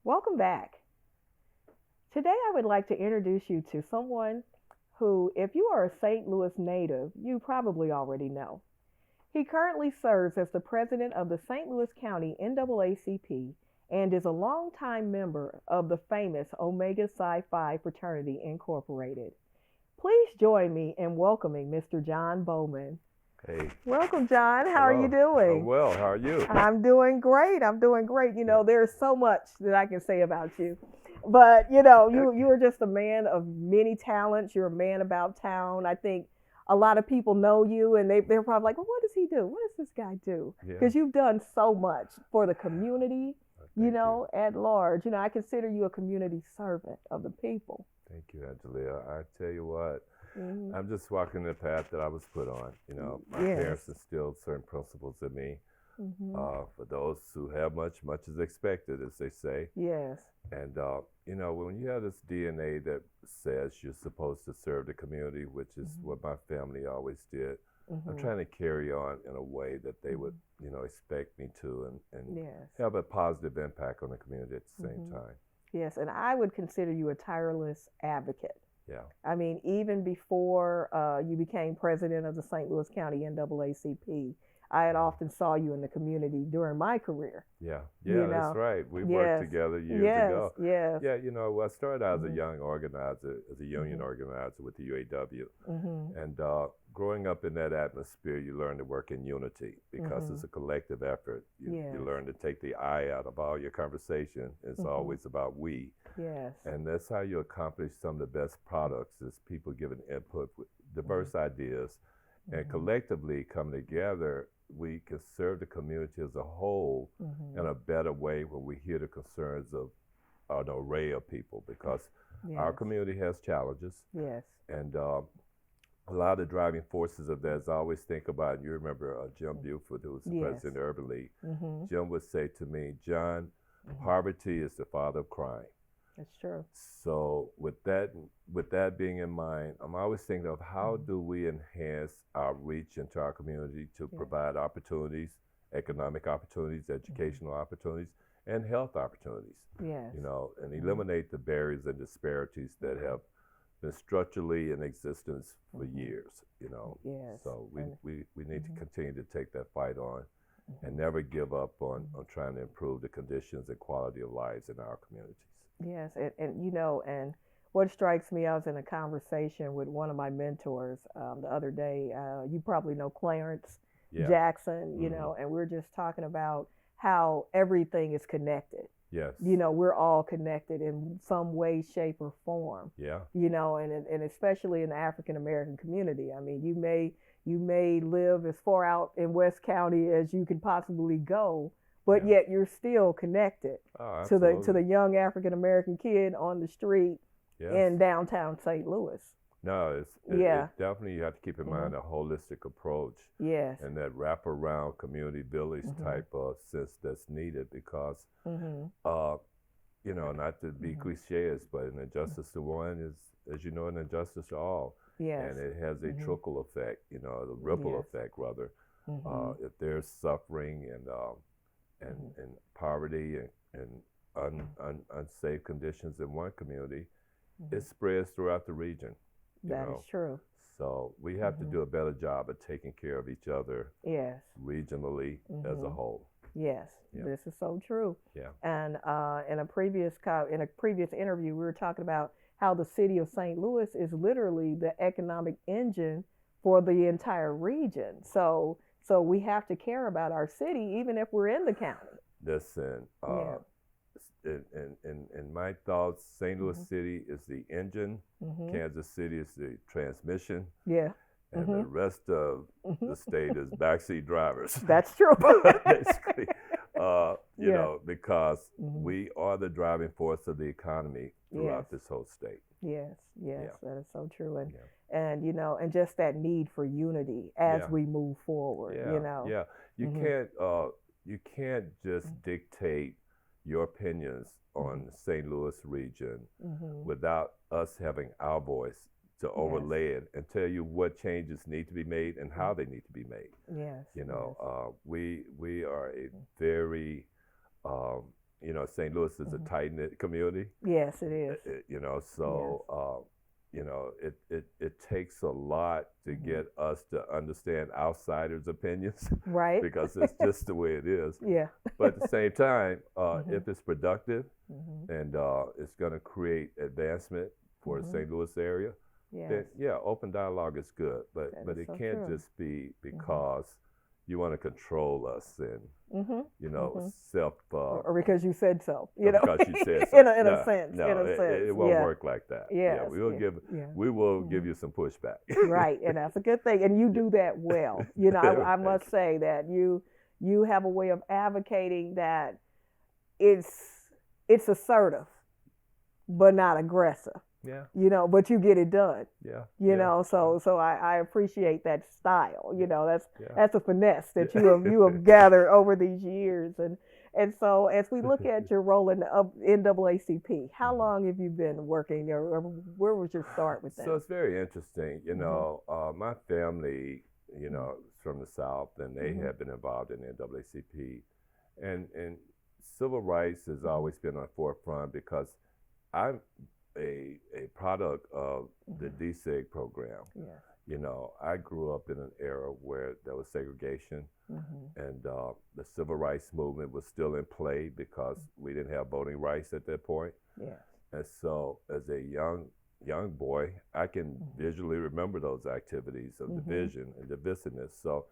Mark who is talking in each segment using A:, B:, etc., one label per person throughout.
A: Welcome back. Today I would like to introduce you to someone who, if you are a St. Louis native, you probably already know. He currently serves as the president of the St. Louis County NAACP and is a longtime member of the famous Omega Psi Phi Fraternity Incorporated. Please join me in welcoming Mr. John Bowman.
B: Hey,
A: Welcome, John. How are you
B: hello.
A: doing?
B: Well, how are you?
A: I'm doing great. I'm doing great.
B: Yeah.
A: There's so much that I can say about you. But you are just a man of many talents. You're a man about town. I think a lot of people know you, and they're probably like, well, what does he do? What does this guy do?
B: Yeah.
A: Because you've done so much for the community,
B: Thank you.
A: at large. I consider you a community servant of the people.
B: Thank you, Angelia. I tell you what,
A: Mhm.
B: I'm just walking the path that I was put on. My
A: Yes.
B: parents instilled certain principles in me.
A: Mhm.
B: For those who have much, much is expected, as they say.
A: Yes.
B: And when you have this DNA that says you're supposed to serve the community, which is what my family always did, I'm trying to carry on in a way that they would, expect me to, and
A: Yes.
B: have a positive impact on the community at the same time.
A: Yes, and I would consider you a tireless advocate.
B: Yeah.
A: I mean, even before you became president of the St. Louis County NAACP, I had often saw you in the community during my career.
B: Yeah,
A: You
B: that's
A: know,
B: right. We worked
A: yes,
B: together years
A: yes,
B: ago.
A: yes.
B: Yeah, I started out as a
A: Mhm.
B: young organizer, as a union organizer with the UAW.
A: Mhm.
B: And growing up in that atmosphere, you learn to work in unity because it's a collective effort. You
A: Yes.
B: learn to take the I out of all your conversation. It's always about we.
A: Yes.
B: And that's how you accomplish some of the best products is people giving input with diverse ideas and collectively come together. We can serve the community as a whole in a better way when we hear the concerns of an array of people because our
A: Yes.
B: community has challenges.
A: Yes.
B: And a lot of the driving forces of that is I always think about, you remember Jim Buford, who was the
A: Yes.
B: president of Urban League.
A: Mhm.
B: Jim would say to me, John, poverty is the father of crime.
A: That's true.
B: So with that being in mind, I'm always thinking of how do we enhance our reach into our community to provide opportunities, economic opportunities, educational opportunities, and health opportunities.
A: Yes.
B: And eliminate the barriers and disparities that have been structurally in existence for years.
A: Yes.
B: So we need to continue to take that fight on and never give up on trying to improve the conditions and quality of lives in our communities.
A: Yes, and what strikes me, I was in a conversation with one of my mentors the other day. You probably know Clarence
B: Yeah.
A: Jackson, and we're just talking about how everything is connected.
B: Yes.
A: We're all connected in some way, shape, or form.
B: Yeah.
A: And especially in the African American community. I mean, you may live as far out in West County as you can possibly go, but yet you're still connected to the young African American kid on the street in downtown St. Louis.
B: No, it definitely, you have to keep in mind a holistic approach.
A: Yes.
B: And that wraparound community village type of sense that's needed because, not to be cliches, but an injustice to one is, as you know, an injustice to all.
A: Yes.
B: And it has a trickle effect, the ripple effect rather. If there's suffering and poverty and unsafe conditions in one community, it spreads throughout the region.
A: That is true.
B: So we have to do a better job of taking care of each other regionally as a whole.
A: Yes, this is so true.
B: Yeah.
A: And in a previous interview, we were talking about how the city of St. Louis is literally the economic engine for the entire region. So we have to care about our city, even if we're in the county.
B: Listen, in my thoughts, St. Louis City is the engine, Kansas City is the transmission, and the rest of the state is backseat drivers.
A: That's true.
B: Basically, because we are the driving force of the economy throughout this whole state.
A: Yes, that is so true. And just that need for unity as we move forward.
B: You can't just dictate your opinions on the St. Louis region without us having our voice to overlay it and tell you what changes need to be made and how they need to be made.
A: Yes.
B: We are a very you know, St. Louis is a tight-knit community.
A: Yes, it is.
B: You know, so you know, it takes a lot to get us to understand outsiders' opinions,
A: Right.
B: because it's just the way it is.
A: Yeah.
B: But at the same time, if it's productive and it's going to create advancement for the St. Louis area,
A: Yes.
B: then yeah, open dialogue is good. But
A: That is
B: it
A: so
B: can't
A: true.
B: just be because you want to control us and you know self.
A: Or because you said so, you know,
B: because you said so.
A: in a sense,
B: No,
A: in a sense,
B: it won't
A: yeah.
B: work like that.
A: Yes,
B: Yeah, we will give you some pushback.
A: Right, and that's a good thing, and you do that well. You know, I must say that you have a way of advocating that it's assertive, but not aggressive.
B: Yeah.
A: You know, but you get it done.
B: Yeah.
A: You know, so I appreciate that style. You know, that's a finesse that
B: Yeah.
A: you have gathered over these years, and so as we look at your role in the NAACP, how long have you been working there, or where was your start with that?
B: So it's very interesting. You know, my family, you know, is from the South, and they have been involved in the NAACP, and civil rights has always been on the forefront because I'm a product of the DSEG program.
A: Yeah.
B: You know, I grew up in an era where there was segregation, and the civil rights movement was still in play because we didn't have voting rights at that point.
A: Yeah.
B: And so, as a young boy, I can visually remember those activities of division and divisiveness. So,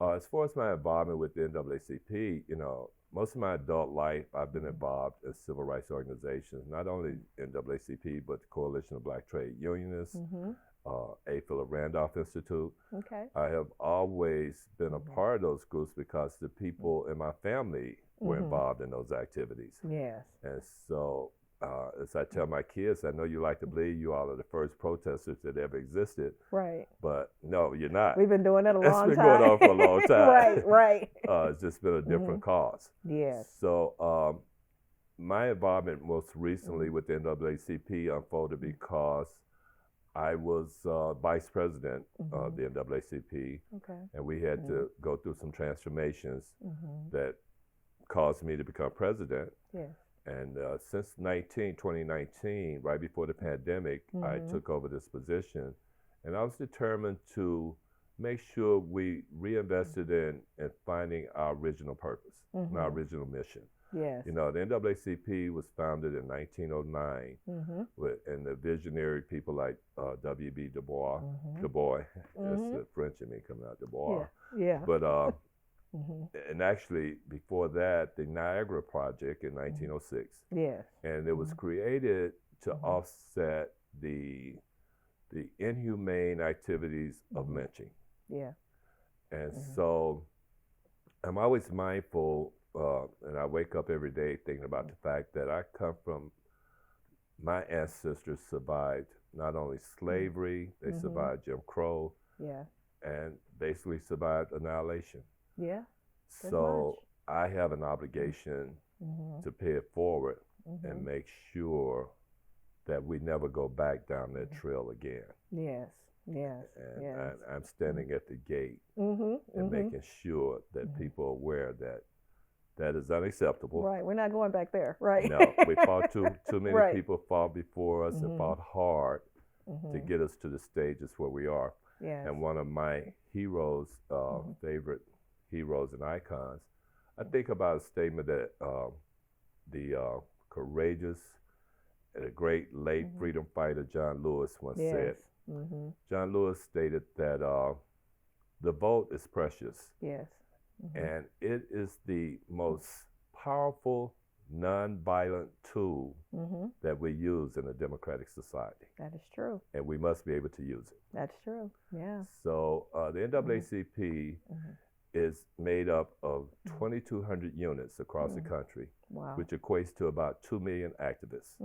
B: as far as my involvement with the NAACP, you know, most of my adult life, I've been involved in civil rights organizations, not only NAACP, but the Coalition of Black Trade Unionists, A. Philip Randolph Institute.
A: Okay.
B: I have always been a part of those groups because the people in my family were involved in those activities.
A: Yes.
B: And so, as I tell my kids, I know you like to believe you all are the first protesters that ever existed.
A: Right.
B: But no, you're not.
A: We've been doing it a long time.
B: It's been going on for a long time.
A: Right.
B: It's just been a different cause.
A: Yes.
B: So my involvement most recently with the NAACP unfolded because I was vice president of the NAACP, and we had to go through some transformations that caused me to become president.
A: Yes.
B: And since 2019, right before the pandemic, I took over this position, and I was determined to make sure we reinvested in finding our original purpose, and our original mission.
A: Yes.
B: You know, the NAACP was founded in 1909, and the visionary people like W.B. Du Bois, Du Bois, that's the French in me coming out, Du Bois.
A: Yeah.
B: But and actually, before that, the Niagara Project in 1906.
A: Yes.
B: And it was created to offset the inhumane activities of lynching.
A: Yeah.
B: And so I'm always mindful, and I wake up every day thinking about the fact that I come from, my ancestors survived not only slavery, they survived Jim Crow, and basically survived annihilation.
A: Yeah.
B: So I have an obligation to pay it forward and make sure that we never go back down that trail again.
A: Yes. Yes.
B: And I'm standing at the gate and making sure that people are aware that that is unacceptable.
A: Right. We're not going back there. Right.
B: No, we fought too many people fought before us and fought hard to get us to the stages where we are.
A: Yes.
B: And one of my heroes, favorite heroes and icons, I think about a statement that the courageous and a great late freedom fighter John Lewis once said. John Lewis stated that the vote is precious.
A: Yes.
B: And it is the most powerful nonviolent tool that we use in a democratic society.
A: That is true.
B: And we must be able to use it.
A: That's true. Yeah.
B: So the NAACP is made up of 2,200 units across the country, which equates to about 2 million activists.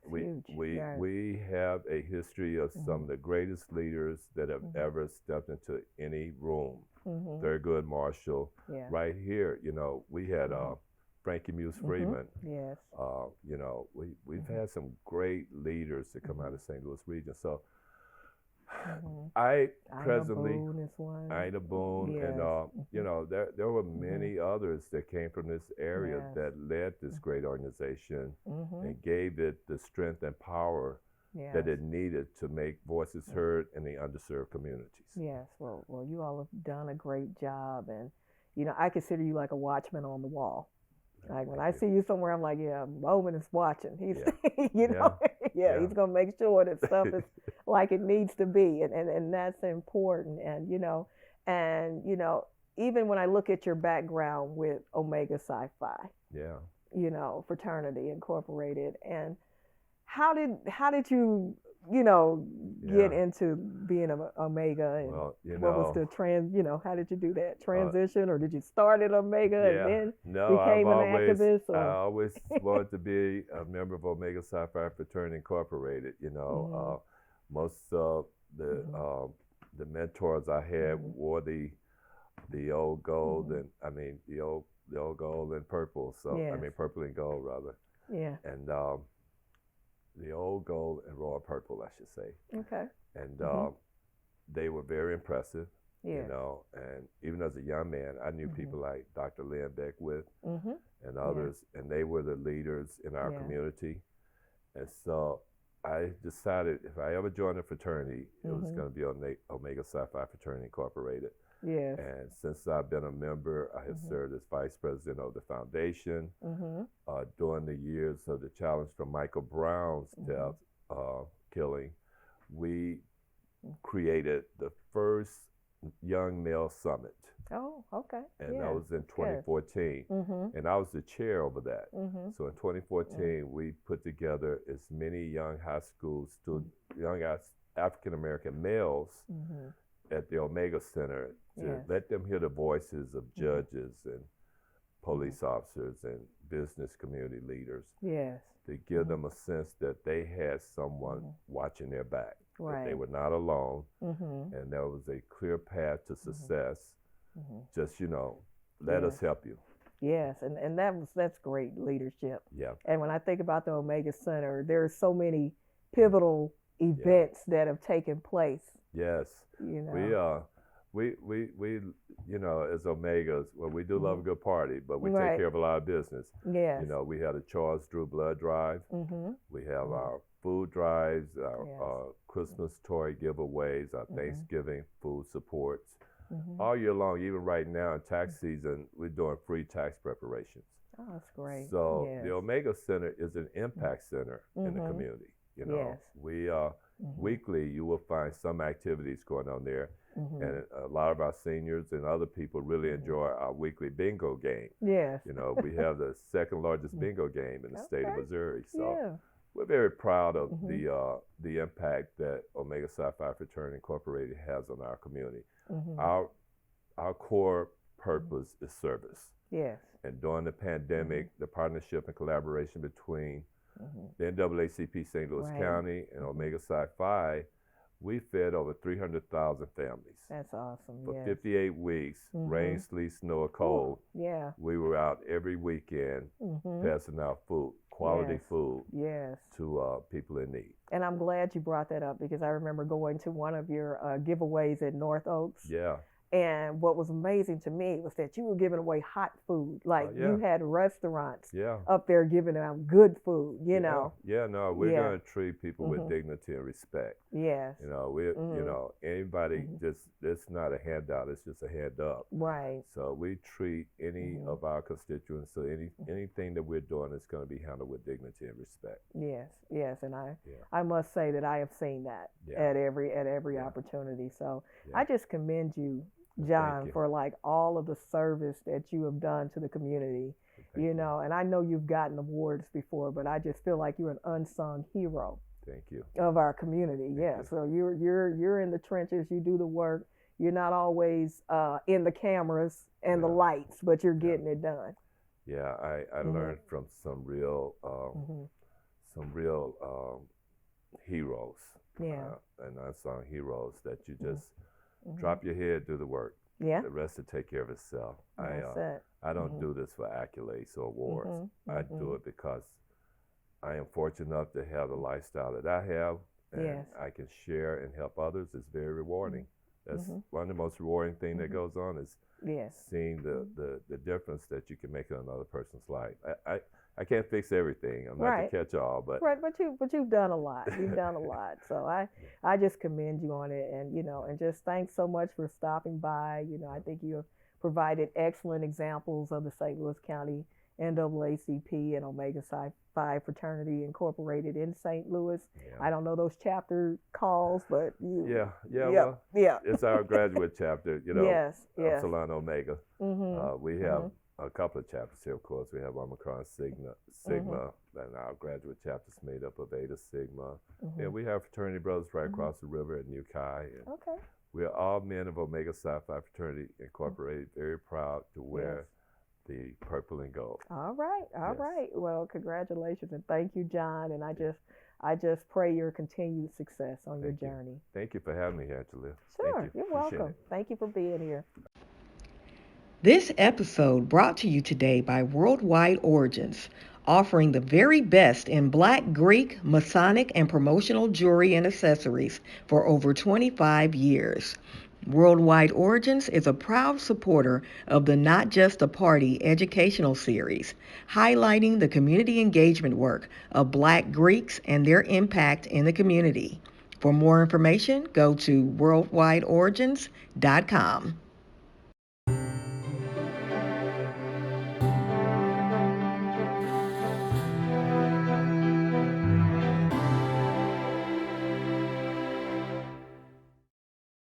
B: We have a history of some of the greatest leaders that have ever stepped into any room. Thurgood Marshall, right here, you know, we had Frankie Muse Freeman.
A: Yes.
B: You know, we've had some great leaders that come out of the St. Louis region. So
A: Mm-hmm.
B: I
A: Ina
B: presently,
A: Boone is one.
B: Ida Boone, and
A: Yes.
B: you
A: Mm-hmm.
B: know, there were
A: Mm-hmm.
B: many others that came from this area
A: Yes.
B: that led this great organization
A: Mm-hmm.
B: and gave it the strength and power that
A: Yes.
B: it needed to make voices
A: Yeah.
B: heard in the underserved communities.
A: Yes. Well, you all have done a great job, and I consider you like a watchman on the wall. Like when
B: Thank
A: I
B: you.
A: see you somewhere, I'm like, yeah, Bowman is watching. He's,
B: Yeah,
A: you
B: yeah,
A: know, yeah,
B: yeah,
A: he's gonna make sure that stuff is like it needs to be, and that's important. And even when I look at your background with Omega Psi Phi,
B: yeah,
A: Fraternity Incorporated, and how did you you know
B: yeah.
A: get into being a Omega, and
B: Well,
A: what was the how did you do that
B: uh,
A: transition, or did you start at Omega and
B: yeah.
A: then
B: No,
A: became an activist,
B: I
A: or
B: always wanted to be a member of Omega Psi Phi Fraternity Incorporated.
A: mhm,
B: Most of
A: mhm,
B: the mentors I had
A: mhm,
B: wore the old gold,
A: mhm.
B: and I mean the old gold and purple. So I
A: Yes,
B: mean purple and gold rather,
A: yeah,
B: and the old gold and royal purple, I should say.
A: okay,
B: And
A: mhm,
B: they were very impressive,
A: yes,
B: and even as a young man, I knew
A: mhm,
B: people like Dr. Lynn Beckwith
A: mhm,
B: and
A: yeah,
B: others, and they were the leaders in our
A: yeah,
B: community. And so I decided if I ever joined a fraternity, it was
A: mhm,
B: going to be Omega Psi Phi Fraternity Incorporated.
A: yes,
B: And since I've been a member, I have
A: mhm,
B: served as vice president of the foundation.
A: mhm,
B: During the years of the challenge from Michael Brown's
A: mhm,
B: death, killing, we created the first Young Male Summit,
A: oh, okay,
B: and that
A: yeah,
B: was in
A: that's good,
B: 2014.
A: mhm,
B: And I was the chair over that.
A: mhm,
B: So in
A: mm,
B: 2014, we put together as many young high school students, young African American males
A: mhm,
B: at the Omega Center to
A: yes,
B: let them hear the voices of
A: mhm,
B: judges and
A: mhm,
B: police officers and business community leaders
A: yes,
B: to give
A: mhm,
B: them a sense that they had someone
A: mhm,
B: watching their back, that they
A: right,
B: were not alone,
A: mhm,
B: and there was a clear path to
A: mhm,
B: success.
A: mhm,
B: Just, let us
A: yes.
B: help you.
A: Yes, and that's great leadership.
B: Yeah,
A: And when I think about the Omega Center, there are so many pivotal
B: yeah,
A: events that have taken place.
B: yes.
A: You
B: We,
A: know,
B: uh, we, as Omegas, well, we do love
A: hmm
B: a good party, but we take
A: right?
B: care of a lot of business.
A: Yes.
B: We had a Charles Drew blood drive.
A: hmm
B: We have
A: hmm
B: our food drives, our
A: Yes.
B: Christmas toy giveaways, our
A: hmm
B: Thanksgiving food supports.
A: hmm
B: All year long, even right now in tax season, we're doing free tax preparations.
A: Oh, that's great.
B: So the
A: Yes.
B: Omega Center is an impact center in the
A: hmm
B: community.
A: Yes.
B: We
A: hmm
B: weekly you will find some activities going on there,
A: hmm
B: and a lot of our seniors and other people really
A: hmm
B: enjoy our weekly bingo game.
A: Yes.
B: We have the second largest
A: Mm.
B: bingo game in the state of
A: Okay.
B: Missouri. So
A: Yeah.
B: we're very proud of
A: hmm
B: the impact that Omega Psi Phi Fraternity Incorporated has on our community.
A: hmm
B: Our our core purpose is service.
A: Yes.
B: And during the pandemic, the partnership and collaboration between
A: hmm
B: the NAACP St. Louis
A: Right.
B: County and
A: hmm
B: Omega Psi Phi, we fed over 300,000 families.
A: That's awesome.
B: For
A: Yes.
B: 58 weeks, rain,
A: hmm
B: sleet, snow, or
A: Ooh,
B: cold,
A: yeah.
B: we were out every weekend
A: hmm
B: passing out food, quality
A: Yes.
B: food
A: Yes.
B: to people in need.
A: And I'm glad you brought that up, because I remember going to one of your giveaways at North Oaks.
B: Yeah,
A: And what was amazing to me was that you were giving away hot food. Like
B: yeah,
A: you had restaurants
B: yeah.
A: up there giving out good food,
B: No, we're
A: Yeah.
B: going to treat people with
A: hmm
B: dignity and respect.
A: Yes.
B: We,
A: hmm
B: anybody
A: hmm
B: it's not a handout, it's just a hand up.
A: Right.
B: So we treat any
A: hmm
B: of our constituents, so anything that we're doing is going to be handled with dignity and respect.
A: Yes. Yes. And
B: Yeah,
A: I must say that I have seen that
B: yeah,
A: at every
B: yeah,
A: opportunity. So
B: yeah.
A: I just commend you,
B: Well, thank
A: John,
B: you.
A: for like all of the service that you have done to the community.
B: Well, thank you.
A: And I know you've gotten awards before, but I just feel like you're an unsung hero
B: Thank you.
A: of our community.
B: Thank
A: Yeah.
B: you.
A: So you're in the trenches. You do the work. You're not always in the cameras and the
B: Yeah,
A: lights, but you're
B: yeah,
A: getting it done.
B: yeah. I
A: Mhm.
B: learned from
A: Mhm.
B: some real heroes
A: Yeah.
B: and unsung heroes that you
A: Mhm.
B: just
A: Mhm.
B: drop your head, do the work.
A: Yeah.
B: The rest will take care of itself.
A: That's it.
B: I don't
A: Mhm.
B: do this for accolades or awards.
A: Mhm.
B: I do
A: Mhm.
B: it because I am fortunate enough to have the lifestyle that I have, and
A: Yes.
B: I can share and help others, it's very rewarding. That's one of the most rewarding things that goes on is
A: Yes.
B: seeing the difference that you can make in another person's life. I can't fix everything. I'm not
A: Right.
B: the catch-all, but
A: Right, but you've done a lot. You've done a lot. So I just commend you on it, and and just thanks so much for stopping by. I think you have provided excellent examples of the St. Louis County NAACP and Omega Psi Phi Fraternity Incorporated in St. Louis.
B: yeah.
A: I don't know those chapter calls, but
B: Yeah,
A: well,
B: it's our graduate chapter,
A: yes, yes.
B: Epsilon Omega. We have a couple of chapters here, of course. We have Omicron Sigma, and our graduate chapter is made up of Eta Sigma. And we have fraternity brothers right across the river at New Chi. And
A: Okay.
B: we are all men of Omega Psi Phi Fraternity Incorporated, very proud to wear the purple and gold.
A: All right, all
B: Yes.
A: right. Well, congratulations and thank you, John. And I just pray your continued success on your
B: Thank you.
A: journey.
B: Thank you for having me, Angelia.
A: Sure,
B: Thank you.
A: you're
B: Appreciate
A: welcome.
B: it.
A: Thank you for being here.
C: This episode brought to you today by Worldwide Origins, offering the very best in Black, Greek, Masonic, and promotional jewelry and accessories for over 25 years. Worldwide Origins is a proud supporter of the Not Just a Party educational series, highlighting the community engagement work of Black Greeks and their impact in the community. For more information, go to worldwideorigins.com.